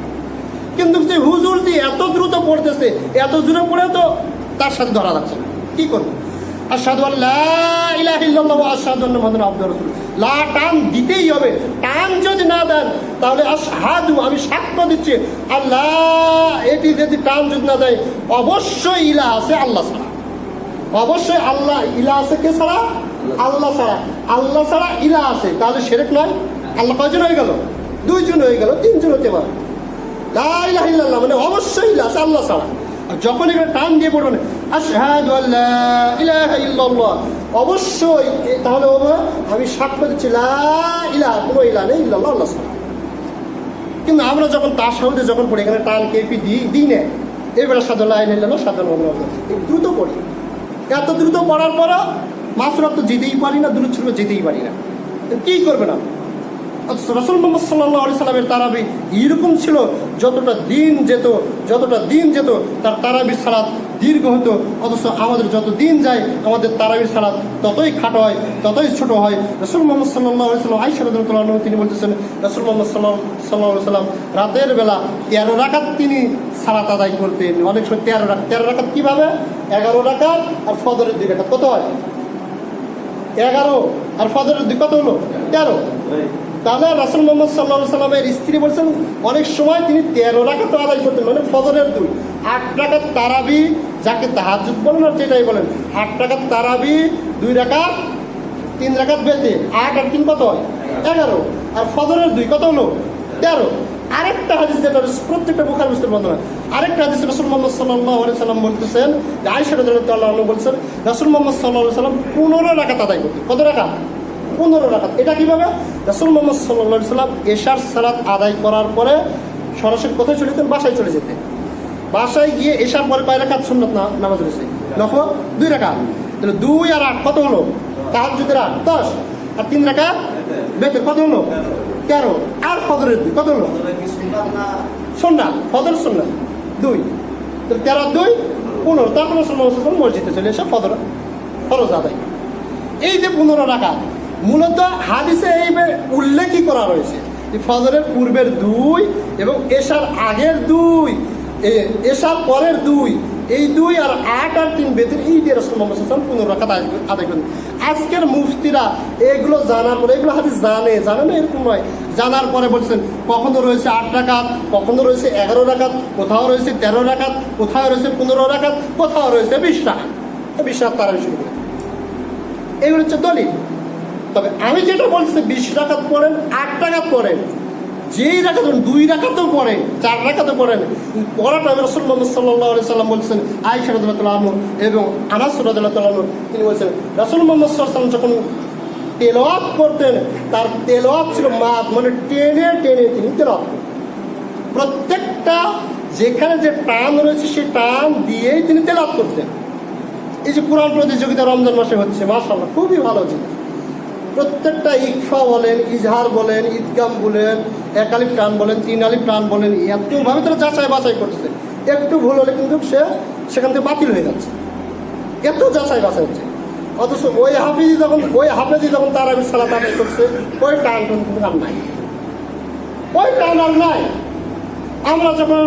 কিন্তু যে হুজুর যে এত দ্রুত পড়তেছে, এত জোরে পড়ে তো তার সাথে ধরা যাচ্ছে না, কি করবো? আশহাদু আল্লা ইলাহা ইল্লাল্লাহ ওয়া আশহাদু আন্না মুহাম্মাদান আবদুহু ওয়া রাসূলুহু, লা টান দিতেই হবে। টান যদি না দেন তাহলে আশহাদু, আমি সাক্ষ্য দিচ্ছি, আল্লাহ, এটি যদি টান যদি না দেয় অবশ্যই ইলাহ আছে আল্লাহ ছাড়া, অবশ্যই আল্লাহ ইলাহ আছে কে ছাড়া? আল্লাহ ছাড়া। আল্লাহ ছাড়া ইলাহ আছে, তাহলে শিরক নয়? আল্লাহ কয়জন হয়ে গেল? 2 জন হয়ে গেল, 3 জন হতে পারে। লা ইলাহা ইল্লাল্লাহ মানে অবশ্যই ইলাহ আছে আল্লাহ ছাড়া। আর যখন এখানে টান দিয়ে পড়বেন আশহাদু আল্লা ইলাহা ইল্লাল্লাহ, অবশ্যই, তাহলে আমি সাক্ষ্য দিচ্ছি লা ইলাহা, কোনো ইলাহ নেই ইল্লাল্লাহ, আল্লাহ ছাড়া। কিন্তু আমরা যখন তাশাহুদে যখন পড়ি এখানে টান কেপি দিই না, এবারে আশহাদু লা ইলাহা ইল্লাল্লাহ সাধারণ দ্রুত পড়ি। এত দ্রুত পড়ার পরও মাসরাত তো যেতেই পারি না, দূর ছিল যেতেই পারি না, কি করবে না? রাসূল মুহাম্মদ সাল্লাল্লাহু আলাইহি সাল্লামের তারাবি এরকম ছিল, যতটা দিন যেত তার তারাবির সালাত দীর্ঘ হতো। অথচ আমাদের যত দিন যায় আমাদের তারাবির সালাত ততই খাটো হয়, ততই ছোট হয়। রাসূল মুহাম্মদ সাল্লাল্লাহু আলাইহি সাল্লাম, আয়েশা রাদিয়াল্লাহু আনহা তিনি বলতেছেন, রাসূল মুহাম্মদ সাল্লাল্লাহু আলাইহি সাল্লাম রাতের বেলা 13 রাকাত তিনি সালাত আদায় করতেন। অনেক সময় 13 রাকাত কিভাবে? 11 রাকাত আর ফজরের 2 রাকাত, কত হয়? 11 আর ফজরের 2 কত হলো? 13। তাহলে রাসূল মুহাম্মদ সাল্লাল্লাহু আলাইহি সাল্লামের স্ত্রী বলছেন অনেক সময় তিনি 13 রাকাত আদায় করতেন, মানে ফজরের 2। 8 রাকাত তারাবি, যাকে তাহাজ্জুদ বলেন আর যেটাই বলেন, 8 রাকাত তারাবি, 2 রাকাত, 3 রাকাত বেঁধে 8 আর 3 কত হয়? 11। আর ফজরের 2 কত হলো? 13। আরেকটা হাদিস যেটা প্রত্যেকটা বুখারী মুসলিম বর্ণনা, আরেকটা হাদিস রাসূল মুহাম্মদ সাল্লাল্লাহু আলাইহি সাল্লাম বলতেছেন, যে আয়েশা রাদিয়াল্লাহু আনহা বলছেন রাসূল মুহাম্মদ সাল্লাল্লাহু আলাইহি সাল্লাম 15 রাকাত আদায় করতেন। কত রাকাত? 15 রাকাত। এটা কিভাবে? রাসূল মুহাম্মদ সাল্লাল্লাহু আলাইহি সাল্লাম এশার সালাত আদায় করার পরে সরাসরি কোথায় চলে যেতেন? বাসায় চলে যেতেন। বাসায় গিয়ে এশার পরে কয় রাকাত সুন্নাত নামাজ রয়েছে? নফল 2 রাকাত। তাহলে 2 আর 8 কত হলো? তাহাজ্জুদের 8 10, আর 3 রাকাত বেতর কত হলো? 13। আর ফজরের 2 কত হলো? সুন্নাত, ফজর সুন্নাত 2। তাহলে 13 2 15। তারপরে রাসূল মুহাম্মদ সাল্লাল্লাহু আলাইহি ওয়াসাল্লাম মসজিদে চলে এসে ফরজ আদায়। এই যে 15 রাকাত মূলত হাদিসে এইভাবে উল্লেখই করা রয়েছে যে ফজরের পূর্বের 2 এবং এশার আগের 2, এশার পরের 2, এই 2 আর 8 আর 3 বেতের এই যে রাসূল মুহাম্মদ সাল্লাল্লাহু আলাইহি ওয়াসাল্লাম 15 রাকাত আদায় করেন। আজকের মুফতিরা এগুলো জানার পরে, এগুলো হাদিস জানে না এরকম নয়, জানার পরে বলছেন কখনো রয়েছে 8 রাকাত, কখনো রয়েছে 11 রাকাত, কোথাও রয়েছে 13 রাকাত, কোথাও রয়েছে 15 রাকাত, কোথাও রয়েছে 20 রাকাত। 20 রাকাত তারাবি শুরু করে, এগুলো হচ্ছে দলিল। তবে আমি যেটা বলছি 20 রাকাত পড়েন, 8 রাকাত পড়েন, যেই রাকাত 2 রাকাতও পড়েন, 4 রাকাতও পড়েন, পড়াটা রাসূল মুহাম্মদ সাল্লাল্লাহু আলাইহি সাল্লাম বলছেন, আয়েশা রাদিয়াল্লাহু আনহা এবং আনাস রাদিয়াল্লাহু আনহু তিনি বলছেন রাসূল মুহাম্মদ সাল্লাল্লাহু আলাইহি সাল্লাম যখন তেলাওয়াত করতেন, তার তেলাওয়াত ছিল মাদ, মানে টেনে টেনে তিনি তেলাওয়াত করতেন। প্রত্যেকটা যেখানে যে টান রয়েছে সেই টান দিয়েই তিনি তেলাওয়াত করতেন। এই যে কোরআন প্রতিযোগিতা রমজান মাসে হচ্ছে, মাশাআল্লাহ খুবই ভালো জিনিস। প্রত্যেকটা ইকফা বলেন, ইজহার বলেন, ঈদগাম বলেন, এক আলিফ টান বলেন, তিন আলিফ টান বলেন, এতভাবে তারা যাচাই বাছাই করছে। একটু ভুল হলে কিন্তু সে সেখান থেকে বাতিল হয়ে যাচ্ছে, এত যাচাই বাছাই হচ্ছে। অথচ ওই হাফেজি যখন তারাবির সালাত আদায় করছে, ওই টান কিন্তু আর নাই, ওই টান আর নাই। আমরা যখন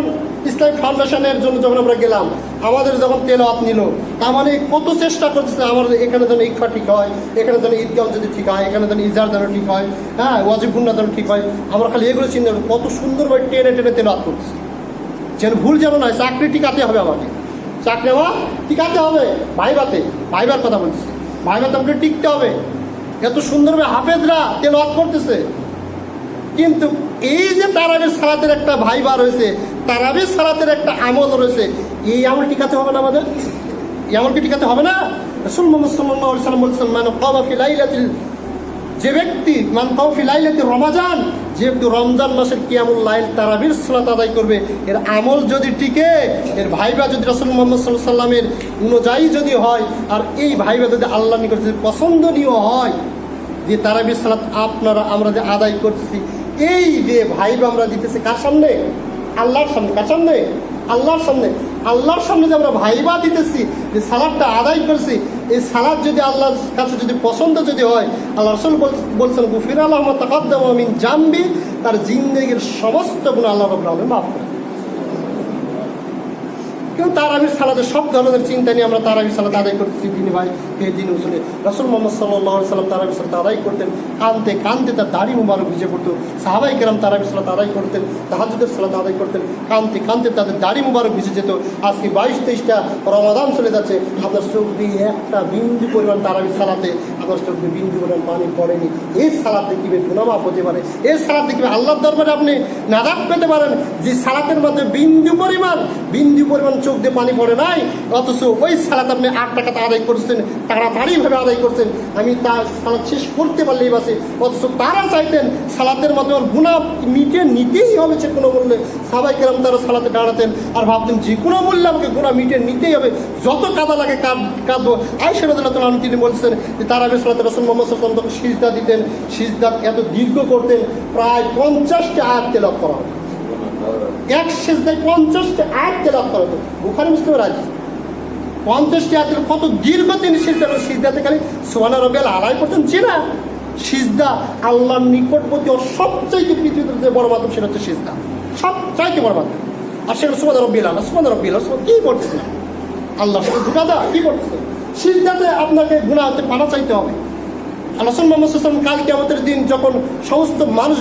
ইসলামিক ফাউন্ডেশনের জন্য যখন আমরা গেলাম, আমাদের যখন তেলাওয়াত নিল, তার মানে কত চেষ্টা করতেছে আমাদের এখানে যেন ইকফা ঠিক হয়, এখানে যেন ঈদগাম যদি ঠিক হয়, এখানে যেন ইজহার যেন ঠিক হয়, হ্যাঁ ওয়াজিব গুন্না যেন ঠিক হয়। আমরা খালি এগুলো চিন্তা করি, কত সুন্দরভাবে টেনে টেনে তেলাওয়াত করতেছি, যেন ভুল যেন নয়। চাকরি টিকাতে হবে, আমাকে চাকরি আমার টিকাতে হবে। ভাইবার কথা বলতেছি, ভাইবাতে আমাকে টিকতে হবে। এত সুন্দরভাবে হাফেজরা তেলাওয়াত করতেছে, কিন্তু এই যে তারাবির সালাতের একটা ভাইবা রয়েছে, তারাবির সালাতের একটা আমল রয়েছে, এই আমল টিকাতে হবে না আমাদের? এই আমলকে টিকাতে হবে না? রাসূল মুহাম্মদ সাল্লাল্লাহু আলাইহি ওয়াসাল্লাম বলেছেন, মান কামা ফি লাইলাতিল, যে ব্যক্তি মান কামা ফি লাইলাতির রমাজান, যে ব্যক্তি রমজান মাসের কিয়ামুল লাইল তারাবির সালাত আদায় করবে, এর আমল যদি টিকে, এর ভাইবা যদি রাসূল মুহাম্মদ সাল্লাল্লাহু আলাইহি ওয়াসাল্লামের অনুযায়ী যদি হয়, আর এই ভাইবা যদি আল্লাহর নিকট যদি পছন্দনীয় হয়, যে তারাবির সালাত আমরা যে আদায় করছি, এই যে ভাইবা আমরা দিতেছি কার সামনে? আল্লাহর সামনে। কার সামনে? আল্লাহর সামনে। আল্লাহর সামনে যে আমরা ভাইবা দিতেছি, যে সালাতটা আদায় করছি, এই সালাত যদি আল্লাহর কাছে যদি পছন্দ যদি হয়, আল্লাহ রাসূল বলছেন গুফিরা লাহু মা তাকাদ্দামা মিন জামবি, তার জিন্দেগীর সমস্ত গুনাহ আল্লাহ রাব্বুল আলামিন মাফ করে। কেউ তারাবির সালাতের সব ধরনের চিন্তা নিয়ে আমরা তারাবির সালাত আদায় করতেছি দিন ভাই এই দিন উসুলে। রাসূল মুহাম্মদ সাল্লাল্লাহু আলাইহি সাল্লাম তারাবির সালাত আদায় করতেন, কাঁদতে কাঁদতে তার দাড়ি মুবারক ভিজে পড়তো। সাহাবায়ে কেরাম তারাবির সালাত আদায় করতেন, তাহাজ্জুদের সালাত আদায় করতেন, কাঁদতে কাঁদতে তাদের দাড়ি মুবারক ভিজে যেত। আজকে 22-23টা রমাদান চলে যাচ্ছে, আপনার চোখ দিয়ে একটা বিন্দু পরিমাণ তারাবির সালাতে আপনার চোখ দিয়ে বিন্দু পরিমাণ পানি পড়েনি। এই সালাতে কিভাবে গুনাহ মাফ হতে পারে? এই সালাতে কিভাবে আল্লাহর দরবারে আপনি নাজাত পেতে পারেন? যে সালাতের মধ্যে বিন্দু পরিমাণ চোখ দিয়ে পানি পড়ে নাই, অথচ ওই সালাত আপনি 8 টাকাতে আদায় করছেন, তাড়াতাড়িভাবে আদায় করছেন, আমি তার সালাত শেষ করতে পারলেই বাসে। অথচ তারা চাইতেন সালাতের মধ্যে ওর গুনাহ নিতেই হবে যে কোনো মূল্যে। সাহাবায়ে কেরাম তারা সালাতে দাঁড়াতেন আর ভাবতেন যে কোনো মূল্যে আমাকে গুনাহ মিটিয়ে নিতেই হবে, যত কাদা লাগে কাঁদবো। আয়েশা রাদিয়াল্লাহু তাআলা তিনি বলছেন যে তারাবির সালাতে রাসূল মুহাম্মদ সাল্লাল্লাহু আলাইহি ওয়াসাল্লাম সিজদা দিতেন, সিজদা এত দীর্ঘ করতেন, প্রায় 50টি আয়াত তেলাওয়াত করা হতো। এক সিজদায় 50টি আয়াত তেলাওয়াত করা হতো। বুখারী মুসলিমের হাদিস। 50টি আয়াত কত দীর্ঘ তিনি সিজদাতে খালি সুবহানা রাব্বিয়াল আলা করতেন। না, সিজদা আল্লাহর নিকটবর্তী ও সবচাইতে পৃথিবীতে যে বড় মাধ্যম সেটা হচ্ছে সিজদা, সবচাইতে বড় মাধ্যম। আর সেটা সুবহানা রাব্বিয়াল আলা, সুবহানা রাব্বিয়াল আলা কি করতেছেন? আল্লাহর সাথে ধোঁকাদা কি করতেছেন? সিজদাতে আপনাকে গুনাহ হতে পানা চাইতে হবে। রাসূল মুহাম্মদ সাল্লাল্লাহু আলাইহি ওয়াসাল্লাম কাল কিয়ামতের দিন যখন সমস্ত মানুষ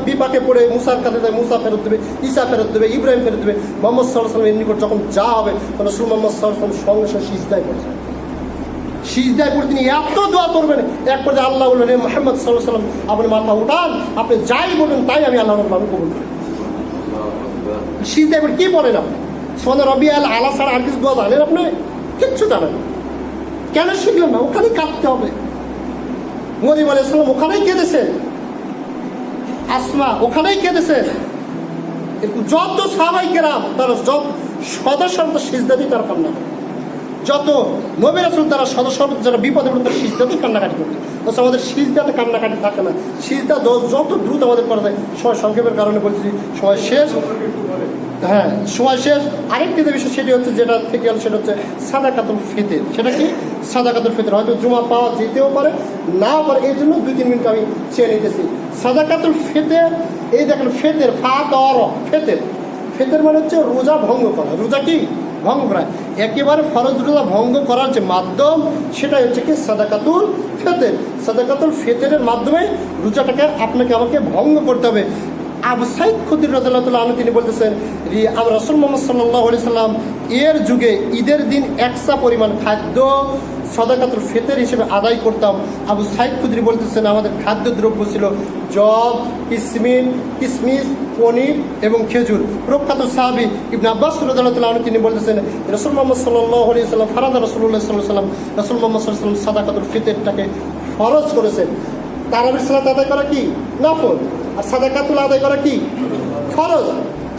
বিপাকে পড়ে মুসার কাছে যায়, মুসা ফেরত দেবে, ঈসা ফেরত দেবে, ইব্রাহিম ফেরত দেবে, মুহাম্মদ সাল্লাল্লাহু আলাইহি ওয়াসাল্লামের নিকট যখন যা হবে, তখন রাসূল মুহাম্মদ সাল্লাল্লাহু আলাইহি ওয়াসাল্লাম সঙ্গে সঙ্গে সিজদায় পড়ে যাবেন। সিজদায় পড়ে তিনি এত দোয়া করবেন, এক পর্যায়ে আল্লাহ বললেন, হে মুহাম্মদ সাল্লাল্লাহু আলাইহি ওয়াসাল্লাম আপনি মাথা উঠান, আপনি যাই বলবেন তাই আমি আল্লাহর নামে কবুল করি। সিজদায় পড়ে কি বলেন আপনি? সুবহানা রাব্বিয়াল আলা ছাড়া আর কিছু দোয়া জানেন আপনি? কিচ্ছু জানেন না। কেন শিখলেন না? ওখানে কাঁদতে হবে। মরিয়ম আলাইহিস সালাম ওখানেই কেঁদেছেন, আসমা ওখানেই কেঁদেছেন, যত সাহাবায়ে কেরাম তারা সদা সিজদাতেই তারা কান্না করে, যত নবী রাসূল তারা সদা যারা বিপদে পড়ে তারা সিজদাতেই কান্নাকাটি করবে। অথচ আমাদের সিজদাতে কান্নাকাটি থাকে না। সিজদা যত দ্রুত আমাদের করা যায়, সময় সংক্ষেপের কারণে বলছি, সময় শেষ। হ্যাঁ, সময় শেষ। আরেকটি যে বিষয় সেটি হচ্ছে, যেটা থেকে গেল সেটা হচ্ছে সাদাকাতুল ফিতর। সেটা কি? সাদাকাতুল ফিতর হয়তো জুমা পাওয়া যেতেও পারে, নাও পারে, এই জন্য 2-3 মিনিট আমি চেয়ে নিতেছি। সাদাকাতুল ফিতর, এই দেখেন ফিতর, ফিতর মানে হচ্ছে রোজা ভঙ্গ করা। রোজা কি ভঙ্গ করা? একেবারে ফরজ রোজা ভঙ্গ করার যে মাধ্যম, সেটাই হচ্ছে কি সাদাকাতুল ফিতর। সাদাকাতুল ফিতরের মাধ্যমে রোজাটাকে আপনাকে আমাকে ভঙ্গ করতে হবে। আবু সাইদ খুদরি রাদিয়াল্লাহু তাআলা আনহু তিনি বলতেছেন, আমরা রাসূল মুহাম্মদ সাল্লাল্লাহু আলাইহি সাল্লাম এর যুগে ঈদের দিন একসা পরিমাণ খাদ্য সাদাকাতুল ফিতর হিসেবে আদায় করতাম। আবু সাইদ খুদরি বলতেছেন, আমাদের খাদ্য দ্রব্য ছিল জব, কিসমিস, পনির এবং খেজুর। প্রখ্যাত সাহাবী ইবনে আব্বাস রাদিয়াল্লাহু তাআলা আনহু তিনি বলতেছেন, রাসূল মুহাম্মদ সাল্লাল্লাহু আলাইহি সাল্লাম ফারাদা রাসূলুল্লাহ সাল্লাল্লাহু আলাইহি সাল্লাম, রাসূল মুহাম্মদ সাল্লাল্লাহু আলাইহি সাল্লাম সাদাকাতুল ফিতরটাকে ফরজ করেছেন। তারাবির সালাত আদায় করা কি নফল, আর সাদাকাতুল আদায় করা কি ফরজ।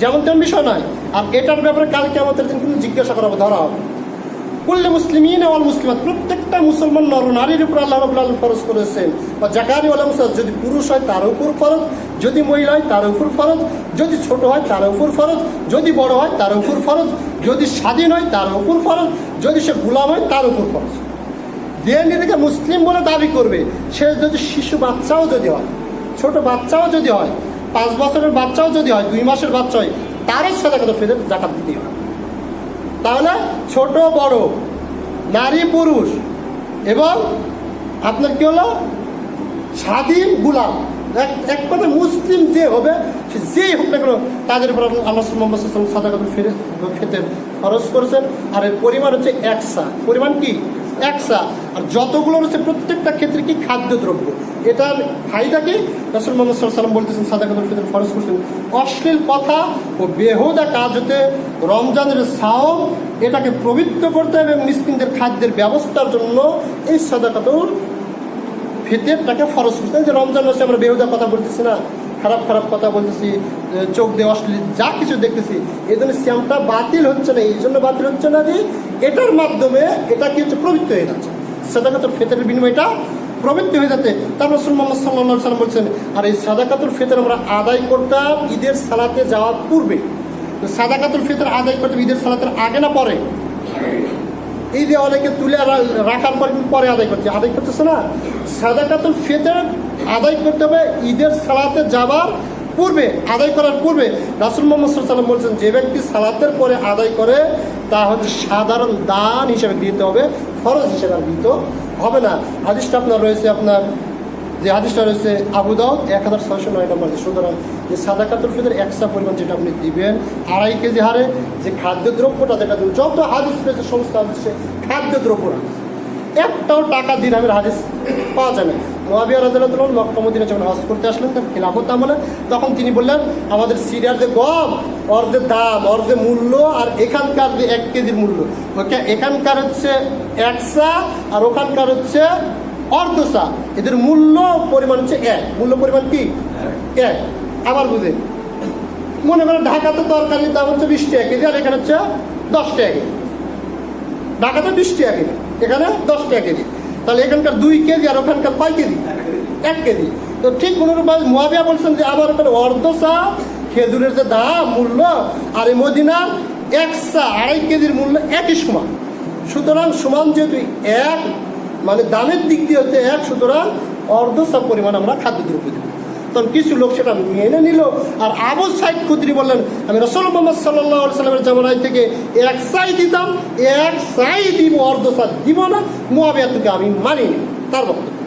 যেমন তেমন বিষয় নয়। আর এটার ব্যাপারে কাল কিয়ামতের দিন কিন্তু জিজ্ঞাসা করা হবে, ধরা হবে। কুল্লি মুসলিমিন ওয়াল মুসলিমাত, প্রত্যেকটা মুসলমান নর নারীর উপর আল্লাহ রাব্বুল আলামিন ফরজ করেছেন। বা জাকারি ওয়াল মুসাদ, যদি পুরুষ হয় তার উপর ফরজ, যদি মহিলা হয় তার উপর ফরজ, যদি ছোট হয় তার উপর ফরজ, যদি বড় হয় তার উপর ফরজ, যদি স্বাধীন হয় তার উপর ফরজ, যদি সে গোলাম হয় তার উপর ফরজ। যে নিজেকে মুসলিম বলে দাবি করবে, সে যদি শিশু বাচ্চাও যদি হয়, ছোট বাচ্চাও যদি হয়, 5 বছরের বাচ্চাও যদি হয়, 2 মাসের বাচ্চা হয়, তারও সাদাকাতুল ফিতর যাকাত দিতে হবে। তাহলে ছোট বড়, নারী পুরুষ এবং আপনার কি হলো স্বাধীন গোলাম, এক কথা মুসলিম যে হবে, সে যেই হোক না কেন, তাদের উপর আল্লাহ মুহাম্মদ সাল্লাল্লাহু আলাইহি ওয়াসাল্লাম সাদাকাতুল ফিতর ফরজ করেছেন। আর এর পরিমাণ হচ্ছে 1 সা, পরিমাণ কি 1 সা। আর যতগুলো রয়েছে প্রত্যেকটা ক্ষেত্রে কি খাদ্যদ্রব্য। এটার ফায়দা কি, রাসূল মুহাম্মদ সাল্লাল্লাহু আলাইহি ওয়াসাল্লাম বলতেছেন সাদাকাতুল ফিতর ফরজ করেছেন অশ্লীল কথা ও বেহুদা কাজ হতে রমজানের সাওম এটাকে পবিত্র করতে হবে এবং মিসকিনদের খাদ্যের ব্যবস্থার জন্য এই সাদাকাতুল ফিতরটাকে ফরজ করতে। যে রমজান মাসে আমরা বেহুদা কথা বলতেছি না, খারাপ খারাপ কথা বলতেছি, চোখ দিয়ে অশ্লীল যা কিছু দেখতেছি, এই জন্য সিয়ামটা বাতিল হচ্ছে না। এই জন্য বাতিল হচ্ছে না যে এটার মাধ্যমে এটা কি হচ্ছে পবিত্র হয়ে যাচ্ছে, সাদাকাতুল ফিতরের বিনিময়টা পবিত্র হয়ে যাচ্ছে। তারপর রাসূল মুহাম্মদ সাল্লাল্লাহু আলাইহি ওয়াসাল্লাম বলছেন, আর এই সাদাকাতুল ফিতর আমরা আদায় করতাম ঈদের সালাতে যাওয়ার পূর্বে। তো সাদাকাতুল ফিতর আদায় করতে ঈদের সালাতের আগে না পরে? এই যে অনেকে তুলে রাখার পর পরে আদায় করতেছে না। সাদাকাতুল ফিতর আদায় করতে হবে ঈদের সালাতে যাবার পূর্বে, আদায় করার পূর্বে। রাসূল মুহাম্মদ সাল্লাল্লাহু আলাইহি ওয়াসাল্লাম বলছেন, যে ব্যক্তি সালাতের পরে আদায় করে তা হচ্ছে সাধারণ দান হিসেবে দিতে হবে, ফরজ হিসেবে আর দিতে হবে না। হাদিসটা আপনার রয়েছে, আপনার যে হাদিসটা রয়েছে আবু দাউদ 1609 নম্বর। সুতরাং যে সাদাকাতুল ফিতর 1 সা পরিমাণ যেটা আপনি দিবেন, 2.5 কেজি হারে যে খাদ্যদ্রব্যটা যেটা দিবেন, যত হাদিস রয়েছে সমস্ত হাদিসে খাদ্যদ্রব্যরা একটাও টাকা দিরহামের হাদিস পাওয়া যায় না। মুআবিয়া রাদিয়াল্লাহু আনহু মক্কা মদিনা যখন হজ করতে আসলেন তার খিলাফত আমলে, তখন তিনি বললেন, আমাদের সিরিয়ার যে গম, ওর যে দাম, ওর যে মূল্য, আর এখানকার যে 1 কেজির মূল্য, এখানকার হচ্ছে 1 সা আর ওখানকার হচ্ছে অর্ধ সা, এদের মূল্য পরিমাণ হচ্ছে 1, মূল্য পরিমাণ কি 1। আবার বুঝে মনে করেন ঢাকাতে তরকারির দাম হচ্ছে 20 টাকা কেজি, আর এখানে হচ্ছে 10 টাকা কেজি। ঢাকাতে 20 টাকা কেজি, এখানে 10 টাকা কেজি। তাহলে এখানকার 2 কেজি আর ওখানকার কয় কেজি? 1 কেজি। তো ঠিক অনুরূপভাবে মুআবিয়া বলছেন যে আমার ওখানে অর্ধ সা খেজুরের যে দাম মূল্য, আর এই মদিনার 1 সা 2.5 কেজির মূল্য একই সমান। সুতরাং সমান যেহেতু 1, মানে দামের দিক দিয়ে হচ্ছে 1, সুতরাং অর্ধ সা পরিমাণ আমরা খাদ্যদ্রব্য দেব। তখন কিছু লোক সেটা মেনে নিল। আর আবু সাইদ খুদরি বললেন, আমি রাসূল মুহাম্মদ সাল্লাল্লাহু আলাইহি ওয়াসাল্লামের জামানায় থেকে 1 সাই দিতাম, 1 সাই দিব, অর্ধ সা দিব না। মুআবিয়া থেকে আমি মানিনি। তার বক্তব্য,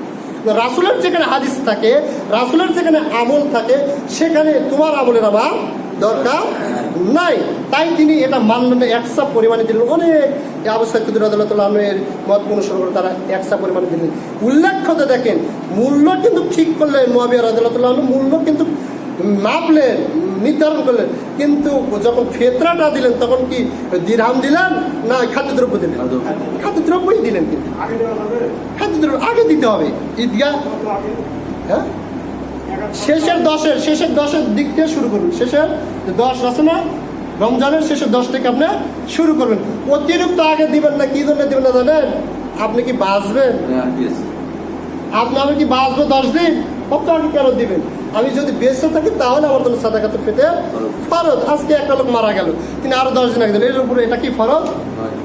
রাসূলের যেখানে হাদিস থাকে, রাসূলের যেখানে আমল থাকে, সেখানে তোমার আমলের আমার দরকার নাই। তাই তিনি এটা মানলেন, 1 সা পরিমাণে দিলেন। অনেক আবু সাইদ খুদরি রাদিয়াল্লাহু আনহুর মত অনুসরণ করে তারা 1 সা পরিমাণে দিলেন। উল্লেখ্যতে দেখেন, মূল্য কিন্তু ঠিক করলেন মুআবিয়া রাদিয়াল্লাহু আনহু, মূল্য কিন্তু মাপলেন, নির্ধারণ করলেন। কিন্তু যখন ফিতরাটা দিলেন তখন কি দিরহাম দিলেন না খাদ্যদ্রব্য দিলেন? খাদ্যদ্রব্যই দিলেন। কিন্তু খাদ্যদ্রব্য আগে দিতে হবে। ঈদগাহ হ্যাঁ শেষের 10-এর দিক থেকে শুরু করুন। শেষের 10 আছে না, রমজানের শেষের 10 থেকে আপনি শুরু করবেন। অতিরিক্ত আগে দিবেন না। কি জন্য দিবেন না জানেন? আপনি কি বাঁচবেন? আমি কি বাঁচবো 10 দিন? কত আগে কেন দিবেন? আমি যদি বেঁচে থাকি তাহলে আমার জন্য সাদাকাতুল ফিতর ফরজ। আজকে একটা লোক মারা গেল, তিনি আরো 10 দিন আগে দিলেন, এর উপরে এটা কি ফরজ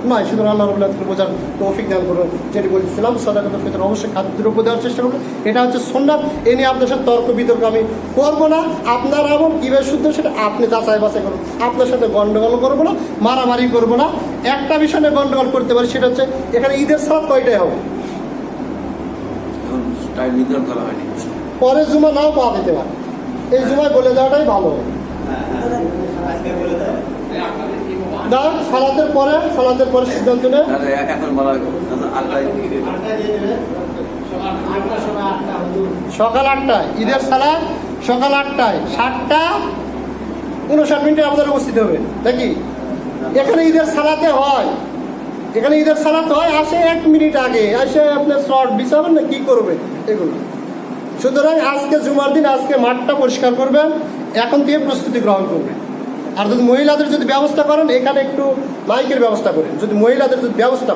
নয়? সুতরাং আল্লাহ রাব্বুল আলামিন বোঝার তৌফিক দান করুন। যেটি বলছিলাম, সাদাকাতুল ফিতর অবশ্যই খাদ্যদ্রব্য দেওয়ার চেষ্টা করুন। এটা হচ্ছে সুন্নাত। এ নিয়ে আপনার সাথে তর্ক বিতর্ক আমি করবো না। আপনার আমল কীভাবে শুদ্ধ সেটা আপনি যাচাই বাছাই করুন। আপনার সাথে গন্ডগোল করবো না, মারামারি করবো না। একটা বিষয় নিয়ে গন্ডগোল করতে পারি, সেটা হচ্ছে এখানে ঈদের সালাত কয়টায় হবে? পরে জুমা নাও পাওয়া যেতে পারে, এই জুমায় বলে দেওয়াটাই ভালো। না, সালাতের পরে সিদ্ধান্ত নেই। সকাল 8টায় ঈদের সালাত, সকাল 8টায় 7:59 আমাদের উপস্থিত হবে নাকি? এখানে ঈদের সালাতে হয়, আসে 1 মিনিট আগে আসে আপনার শর্ট বিছাবেন না কি করবেন এগুলো। সুতরাং আজকে জুমার দিন আজকে মাঠটা পরিষ্কার করবেন, এখন থেকে প্রস্তুতি গ্রহণ করবেন। আর যদি মহিলাদের যদি ব্যবস্থা করেন, এখানে একটু মাইকের ব্যবস্থা করেন, যদি মহিলাদের যদি ব্যবস্থা